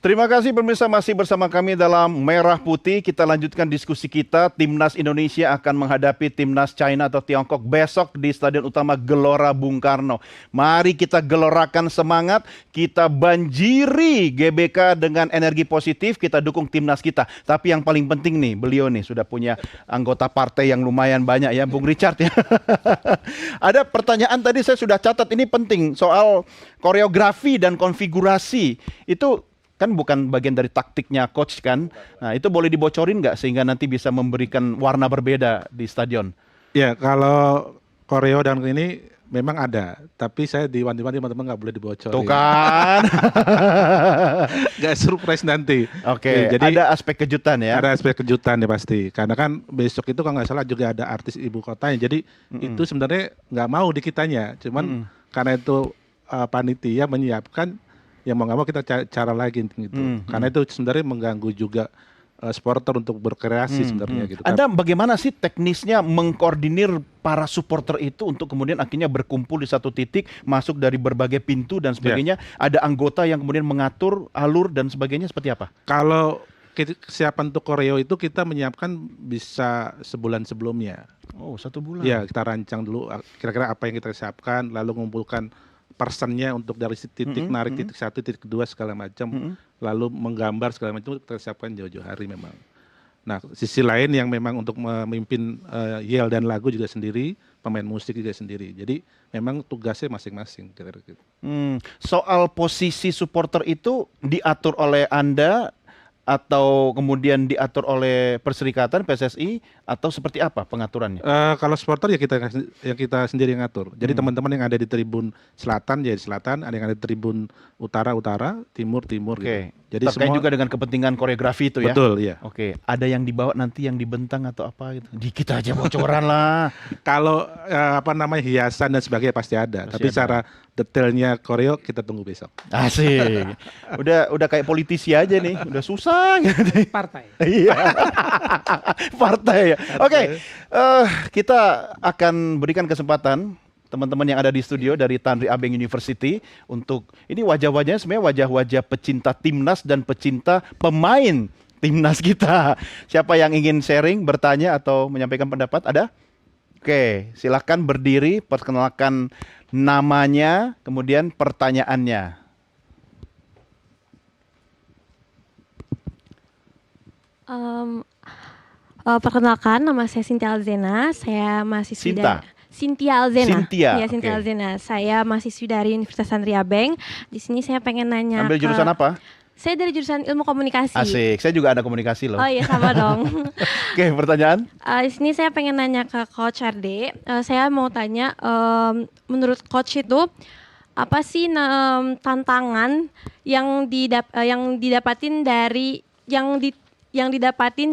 Terima kasih pemirsa masih bersama kami dalam Merah Putih. Kita lanjutkan diskusi kita. Timnas Indonesia akan menghadapi Timnas China atau Tiongkok besok di Stadion Utama Gelora Bung Karno. Mari kita gelorakan semangat, kita banjiri GBK dengan energi positif, kita dukung timnas kita. Tapi yang paling penting nih, beliau nih sudah punya anggota partai yang lumayan banyak ya, Bung Richard ya. Ada pertanyaan tadi saya sudah catat, ini penting soal koreografi dan konfigurasi. Itu kan bukan bagian dari taktiknya coach kan. Nah itu boleh dibocorin nggak sehingga nanti bisa memberikan warna berbeda di stadion? Ya kalau koreo dan ini memang ada, tapi saya diwanti-wanti teman-teman nggak boleh dibocorin. Tuh kan. Nggak surprise nanti. Oke, jadi ada aspek kejutan ya. ada aspek kejutan ya pasti. Karena kan besok itu kalau nggak salah juga ada artis ibu kotanya. Jadi itu sebenarnya nggak mau di kitanya. Cuman karena itu panitia menyiapkan, ya mau nggak mau kita cara lagi gitu. Karena itu sebenarnya mengganggu juga supporter untuk berkreasi sebenarnya gitu. Anda bagaimana sih teknisnya mengkoordinir para supporter itu untuk kemudian akhirnya berkumpul di satu titik, masuk dari berbagai pintu dan sebagainya. Ada anggota yang kemudian mengatur alur dan sebagainya, seperti apa? Kalau kesiapan untuk koreo itu kita menyiapkan bisa sebulan sebelumnya. Oh, 1 bulan. Ya, kita rancang dulu kira-kira apa yang kita siapkan, lalu mengumpulkan personnya untuk dari titik narik titik 1, titik 2 segala macam, lalu menggambar segala macam, kita siapkan jauh-jauh hari memang. Nah, sisi lain yang memang untuk memimpin yel dan lagu juga sendiri, pemain musik juga sendiri. Jadi memang tugasnya masing-masing. Soal posisi supporter itu diatur oleh Anda atau kemudian diatur oleh Perserikatan PSSI atau seperti apa pengaturannya? Kalau supporter ya kita sendiri yang ngatur. Jadi teman-teman yang ada di tribun selatan ya di selatan, ada yang ada di tribun utara, timur Oke. gitu. Jadi Terkait semua juga dengan kepentingan koreografi itu ya? betul, iya. Oke, ada yang dibawa nanti yang dibentang atau apa gitu? Dikit aja bocoran lah. Kalau hiasan dan sebagainya pasti ada. Tapi secara detailnya koreo kita tunggu besok. Asik. Udah kayak politisi aja nih, udah susah gitu. Partai. Iya. Partai ya. Oke, kita akan berikan kesempatan teman-teman yang ada di studio dari Tandri Abeng University untuk ini wajah-wajahnya sebenarnya wajah-wajah pecinta timnas dan pecinta pemain timnas kita. Siapa yang ingin sharing, bertanya atau menyampaikan pendapat? Ada? Oke, silakan berdiri, perkenalkan namanya, kemudian pertanyaannya. Perkenalkan, nama saya Cynthia Alzena. Saya mahasiswi Sinta? Cynthia Alzena. Cynthia, Iya, Cynthia oke. Alzena. Saya mahasiswi dari Universitas Tandri Abeng. Di sini saya pengen nanya Ambil jurusan apa? Saya dari jurusan Ilmu Komunikasi. Asik, saya juga ada komunikasi loh. Oh iya, sama dong. Oke, pertanyaan? Di sini saya pengen nanya ke Coach RD. Saya mau tanya, menurut Coach itu apa sih tantangan yang didapatin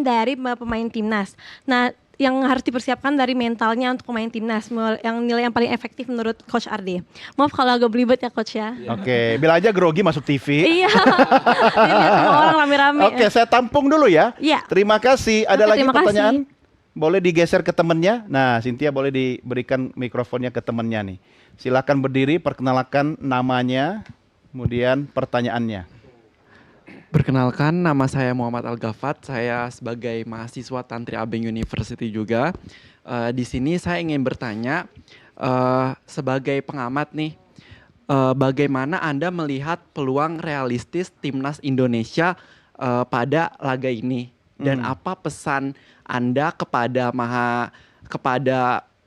dari pemain timnas? Nah, yang harus dipersiapkan dari mentalnya untuk pemain timnas, yang nilai yang paling efektif menurut Coach RD. Maaf kalau agak belibet ya Coach ya. Oke, bila aja grogi masuk TV. Iya. Lihat semua orang rame-rame. Oke, saya tampung dulu ya. Iya. Terima kasih. Ada Oke, lagi terima pertanyaan? kasih. Boleh digeser ke temennya. Nah, Cynthia boleh diberikan mikrofonnya ke temennya nih. Silakan berdiri, perkenalkan namanya, kemudian pertanyaannya. Perkenalkan, nama saya Muhammad Al-Ghafat. Saya sebagai mahasiswa Tantri Abeng University juga. Di sini saya ingin bertanya, sebagai pengamat nih, bagaimana Anda melihat peluang realistis timnas Indonesia pada laga ini? Dan apa pesan Anda kepada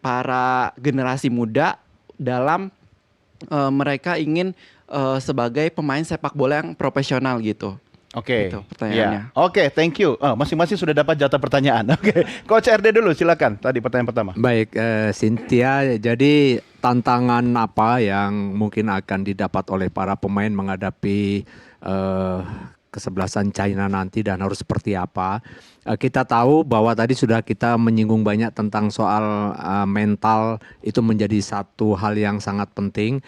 para generasi muda dalam mereka ingin sebagai pemain sepak bola yang profesional gitu? Oke, Itu pertanyaannya. ya. Oke, thank you. Masing-masing sudah dapat jatah pertanyaan. Oke, Coach RD dulu, silakan. Tadi pertanyaan pertama. Baik, Cynthia, jadi tantangan apa yang mungkin akan didapat oleh para pemain menghadapi kesebelasan China nanti dan harus seperti apa? Kita tahu bahwa tadi sudah kita menyinggung banyak tentang soal mental, itu menjadi satu hal yang sangat penting.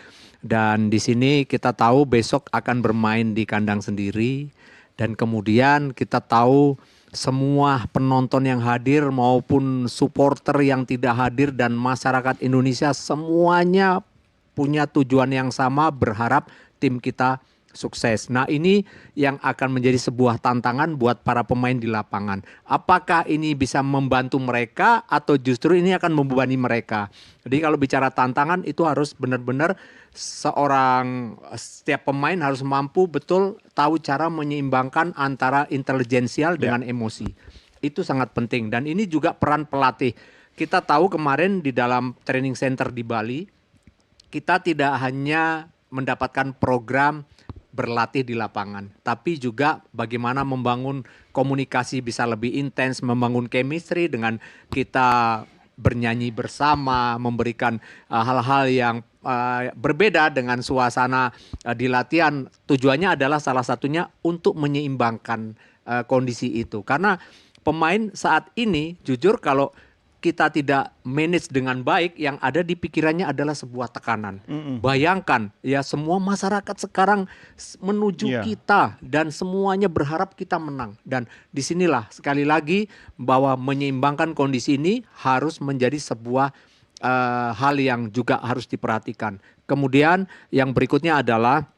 Dan di sini kita tahu besok akan bermain di kandang sendiri. Dan kemudian kita tahu semua penonton yang hadir maupun supporter yang tidak hadir dan masyarakat Indonesia semuanya punya tujuan yang sama, berharap tim kita sukses. Nah, ini yang akan menjadi sebuah tantangan buat para pemain di lapangan. Apakah ini bisa membantu mereka atau justru ini akan membebani mereka? Jadi kalau bicara tantangan itu harus benar-benar setiap pemain harus mampu betul tahu cara menyeimbangkan antara intelijensial dengan emosi. Itu sangat penting dan ini juga peran pelatih. Kita tahu kemarin di dalam training center di Bali, kita tidak hanya mendapatkan program berlatih di lapangan, tapi juga bagaimana membangun komunikasi bisa lebih intens, membangun chemistry dengan kita bernyanyi bersama, memberikan hal-hal yang berbeda dengan suasana di latihan. Tujuannya adalah salah satunya untuk menyeimbangkan kondisi itu. Karena pemain saat ini jujur kalau kita tidak manage dengan baik, yang ada di pikirannya adalah sebuah tekanan. Bayangkan ya semua masyarakat sekarang menuju kita dan semuanya berharap kita menang. Dan disinilah sekali lagi bahwa menyeimbangkan kondisi ini harus menjadi sebuah hal yang juga harus diperhatikan. Kemudian yang berikutnya adalah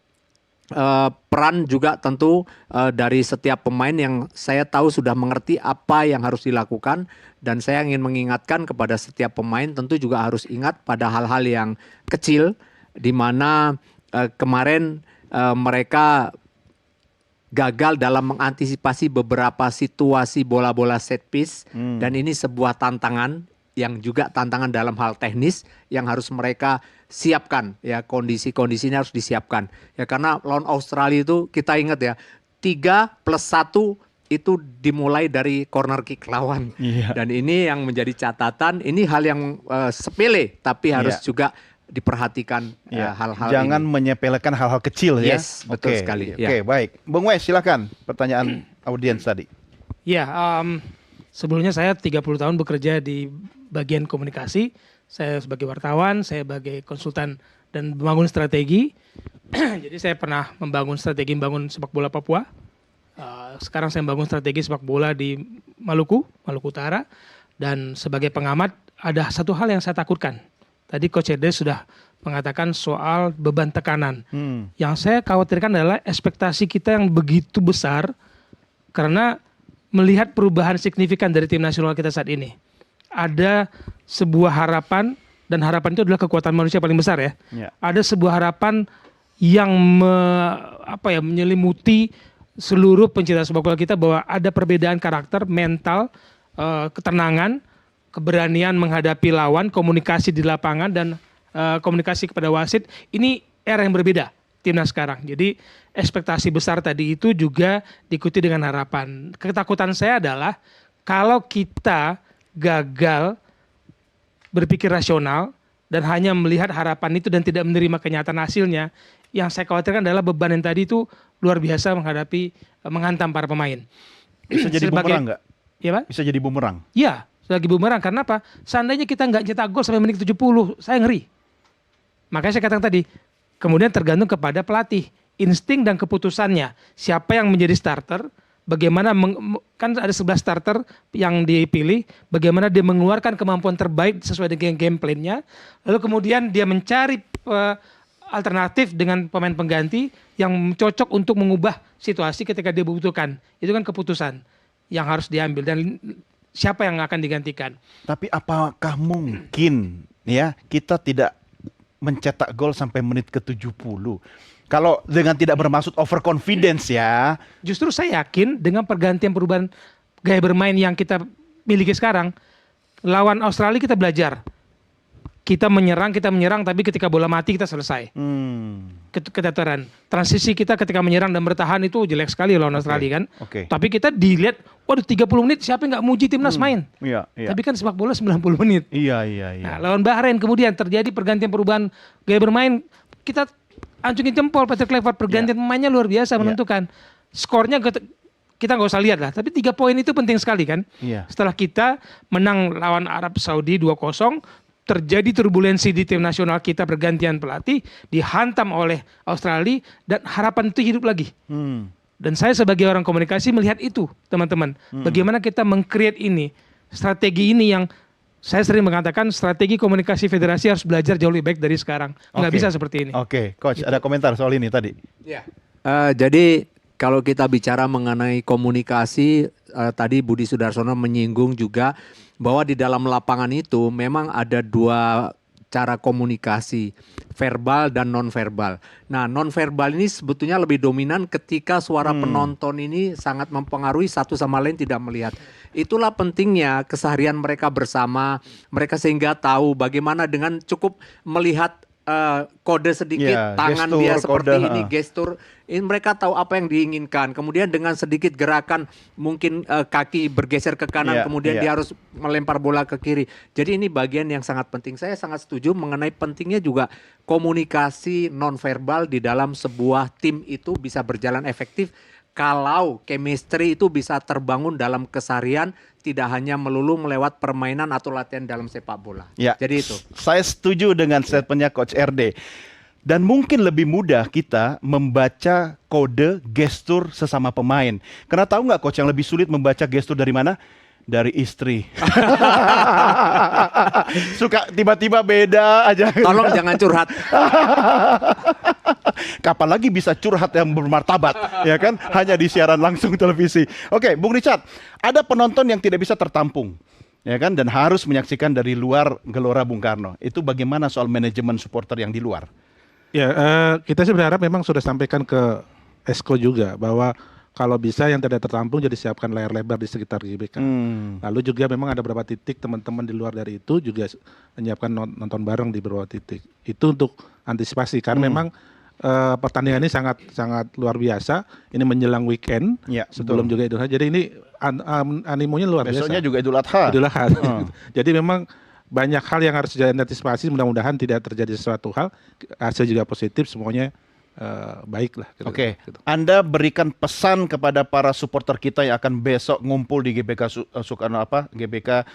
peran juga tentu dari setiap pemain yang saya tahu sudah mengerti apa yang harus dilakukan, dan saya ingin mengingatkan kepada setiap pemain tentu juga harus ingat pada hal-hal yang kecil di mana kemarin mereka gagal dalam mengantisipasi beberapa situasi bola-bola set piece dan ini sebuah tantangan yang juga tantangan dalam hal teknis yang harus mereka siapkan ya, kondisi-kondisinya harus disiapkan ya, karena lawan Australia itu kita ingat ya 3+1 itu dimulai dari corner kick lawan dan ini yang menjadi catatan, ini hal yang sepele tapi harus juga diperhatikan hal-hal jangan ini. menyepelekan hal-hal kecil ya. Yes, betul sekali. Oke, baik. Bung Wes silakan pertanyaan audiens tadi. Ya, sebelumnya saya 30 tahun bekerja di bagian komunikasi. Saya sebagai wartawan, saya sebagai konsultan dan membangun strategi. Jadi saya pernah membangun strategi membangun sepak bola Papua. Sekarang saya membangun strategi sepak bola di Maluku Utara. Dan sebagai pengamat ada satu hal yang saya takutkan. Tadi Coach Ede sudah mengatakan soal beban tekanan. Yang saya khawatirkan adalah ekspektasi kita yang begitu besar karena melihat perubahan signifikan dari tim nasional kita saat ini. Ada sebuah harapan, dan harapan itu adalah kekuatan manusia paling besar ya. Ada sebuah harapan yang menyelimuti seluruh pencinta sepak bola kita bahwa ada perbedaan karakter, mental, ketenangan, keberanian menghadapi lawan, komunikasi di lapangan dan komunikasi kepada wasit. Ini era yang berbeda timnas sekarang. Jadi ekspektasi besar tadi itu juga diikuti dengan harapan. Ketakutan saya adalah kalau kita gagal berpikir rasional dan hanya melihat harapan itu dan tidak menerima kenyataan hasilnya, yang saya khawatirkan adalah beban yang tadi itu luar biasa menghantam para pemain. Bisa jadi bumerang nggak? Ya, Pak? Bisa jadi bumerang? Iya, sebagai bumerang. Karena apa? Seandainya kita nggak cetak gol sampai menit 70, saya ngeri. Makanya saya katakan tadi, kemudian tergantung kepada pelatih, insting dan keputusannya. Siapa yang menjadi starter, bagaimana, kan ada 11 starter yang dipilih, bagaimana dia mengeluarkan kemampuan terbaik sesuai dengan game plan-nya, lalu kemudian dia mencari alternatif dengan pemain pengganti yang cocok untuk mengubah situasi ketika dia membutuhkan. Itu kan keputusan yang harus diambil dan siapa yang akan digantikan. Tapi apakah mungkin ya kita tidak mencetak gol sampai menit ke-70? Kalau dengan tidak bermaksud overconfidence ya. Justru saya yakin dengan pergantian perubahan gaya bermain yang kita miliki sekarang, lawan Australia kita belajar. Kita menyerang, tapi ketika bola mati kita selesai. Keteteran. Transisi kita ketika menyerang dan bertahan itu jelek sekali lawan Australia kan. Tapi kita dilihat, waduh 30 menit siapa yang nggak muji timnas main. Tapi kan sepak bola 90 menit. Iya. Nah, lawan Bahrain kemudian terjadi pergantian perubahan gaya bermain. Kita ancungin jempol Patrick Kluivert, pergantian pemainnya luar biasa menentukan. Skornya kita nggak usah lihat lah, tapi 3 poin itu penting sekali kan. Setelah kita menang lawan Arab Saudi 2-0, terjadi turbulensi di tim nasional kita, pergantian pelatih, dihantam oleh Australia dan harapan itu hidup lagi. Dan saya sebagai orang komunikasi melihat itu, teman-teman. Bagaimana kita meng-create ini, strategi ini yang saya sering mengatakan strategi komunikasi federasi harus belajar jauh lebih baik dari sekarang. Nggak bisa seperti ini. Coach, ada komentar soal ini tadi? Ya, Jadi kalau kita bicara mengenai komunikasi, tadi Budi Sudarsono menyinggung juga bahwa di dalam lapangan itu memang ada dua cara komunikasi, verbal dan nonverbal. Nah, nonverbal ini sebetulnya lebih dominan ketika suara penonton ini sangat mempengaruhi satu sama lain tidak melihat. Itulah pentingnya keseharian mereka bersama, mereka sehingga tahu bagaimana dengan cukup melihat kode sedikit, Ya, tangan gestur, dia seperti kode, ini, gestur, ini mereka tahu apa yang diinginkan. Kemudian dengan sedikit gerakan mungkin kaki bergeser ke kanan, Ya, kemudian ya. dia harus melempar bola ke kiri. Jadi ini bagian yang sangat penting. Saya sangat setuju mengenai pentingnya juga komunikasi nonverbal di dalam sebuah tim itu bisa berjalan efektif kalau chemistry itu bisa terbangun dalam keseharian, tidak hanya melulu melewat permainan atau latihan dalam sepak bola. Ya, Jadi itu. saya setuju dengan statementnya Coach RD. Dan mungkin lebih mudah kita membaca kode gestur sesama pemain. Karena tahu nggak Coach yang lebih sulit membaca gestur dari mana? Dari istri. Suka tiba-tiba beda aja. Tolong jangan curhat. Kapan lagi bisa curhat yang bermartabat, ya kan? Hanya di siaran langsung televisi. Oke, Bung Richard, ada penonton yang tidak bisa tertampung, ya kan? Dan harus menyaksikan dari luar Gelora Bung Karno. Itu bagaimana soal manajemen supporter yang di luar? Ya, kita sih berharap memang sudah sampaikan ke Esko juga bahwa kalau bisa yang tidak tertampung jadi siapkan layar lebar di sekitar GBK. Lalu juga memang ada beberapa titik teman-teman di luar dari itu juga menyiapkan nonton bareng di beberapa titik. Itu untuk antisipasi karena memang pertandingan ini sangat sangat luar biasa. Ini menjelang weekend Ya, sebelum betul. juga Idul Adha. Jadi ini animonya luar Besoknya biasa. juga Idul Adha. Idul Adha. Jadi memang banyak hal yang harus diantisipasi. Mudah-mudahan tidak terjadi sesuatu hal. Hasil juga positif. Semuanya baik lah. Oke, Gitu. Anda berikan pesan kepada para supporter kita yang akan besok ngumpul di GBK Soekarno GBK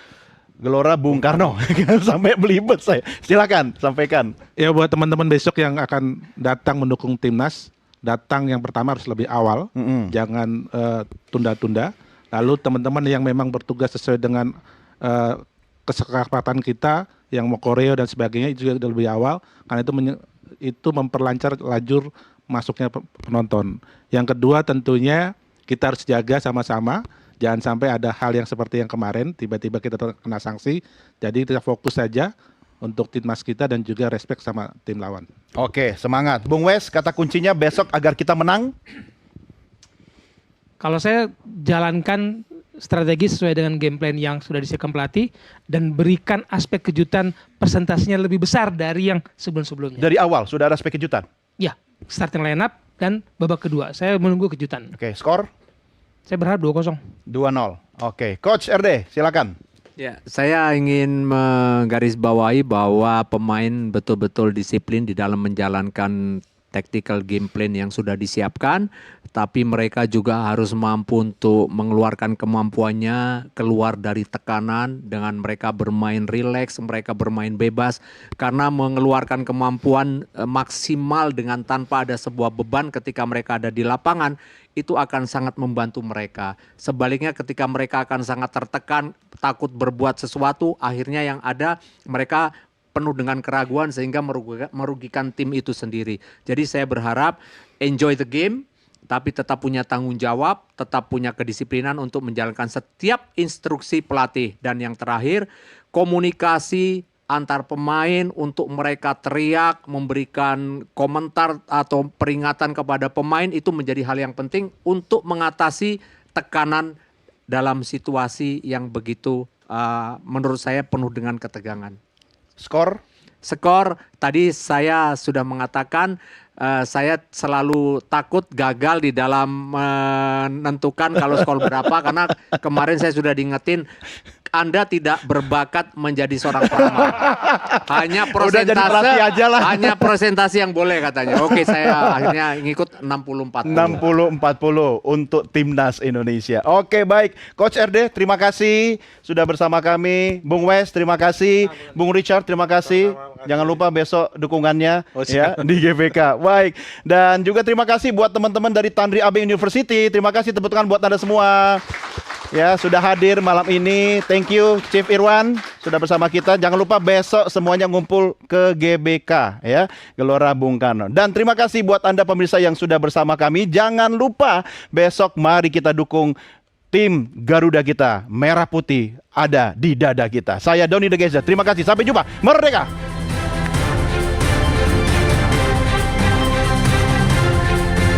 Gelora Bung Karno. Sampai belibet saya. Silakan sampaikan. Ya buat teman-teman besok yang akan datang mendukung timnas, datang yang pertama harus lebih awal, jangan tunda-tunda. Lalu teman-teman yang memang bertugas sesuai dengan kesepakatan kita, yang mau koreo dan sebagainya itu juga lebih awal, karena itu memperlancar lajur masuknya penonton. Yang kedua tentunya kita harus jaga sama-sama. Jangan sampai ada hal yang seperti yang kemarin, tiba-tiba kita kena sanksi. Jadi kita fokus saja untuk timnas kita dan juga respect sama tim lawan. Oke, semangat. Bung Wes, kata kuncinya besok agar kita menang. Kalau saya jalankan strategi sesuai dengan game plan yang sudah disiapkan pelatih dan berikan aspek kejutan presentasinya lebih besar dari yang sebelum-sebelumnya. Dari awal sudah ada aspek kejutan. Ya, starting line up dan babak kedua. Saya menunggu kejutan. Oke, skor Saya berharap 2-0. 2-0. Oke, Coach RD, silakan. Ya, saya ingin menggarisbawahi bahwa pemain betul-betul disiplin di dalam menjalankan tactical game plan yang sudah disiapkan, tapi mereka juga harus mampu untuk mengeluarkan kemampuannya keluar dari tekanan dengan mereka bermain rileks, mereka bermain bebas, karena mengeluarkan kemampuan maksimal dengan tanpa ada sebuah beban ketika mereka ada di lapangan, itu akan sangat membantu mereka. Sebaliknya ketika mereka akan sangat tertekan, takut berbuat sesuatu, akhirnya yang ada mereka penuh dengan keraguan sehingga merugikan tim itu sendiri. Jadi saya berharap enjoy the game, tapi tetap punya tanggung jawab, tetap punya kedisiplinan untuk menjalankan setiap instruksi pelatih. Dan yang terakhir, komunikasi antar pemain untuk mereka teriak, memberikan komentar atau peringatan kepada pemain itu menjadi hal yang penting untuk mengatasi tekanan dalam situasi yang begitu menurut saya penuh dengan ketegangan. Skor tadi saya sudah mengatakan saya selalu takut gagal di dalam menentukan kalau skor berapa karena kemarin saya sudah diingetin Anda tidak berbakat menjadi seorang peramal. Hanya Udah jadi prosentase pelatih aja lah. hanya presentasi yang boleh katanya. Oke, saya akhirnya ngikut 60-40. 60-40 untuk timnas Indonesia. Oke, baik. Coach RD, terima kasih sudah bersama kami. Bung Wes, terima kasih. Bung Richard, terima kasih. Jangan lupa besok dukungannya ya di GBK. Baik. Dan juga terima kasih buat teman-teman dari Tandri Abeng University. Terima kasih, tepuk tangan buat Anda semua. ya sudah hadir malam ini. Thank you Chief Irwan sudah bersama kita. Jangan lupa besok semuanya ngumpul ke GBK ya, Gelora Bung Karno. Dan terima kasih buat Anda pemirsa yang sudah bersama kami. Jangan lupa besok mari kita dukung tim Garuda kita. Merah putih ada di dada kita. Saya Doni De Geza. Terima kasih. Sampai jumpa. Merdeka.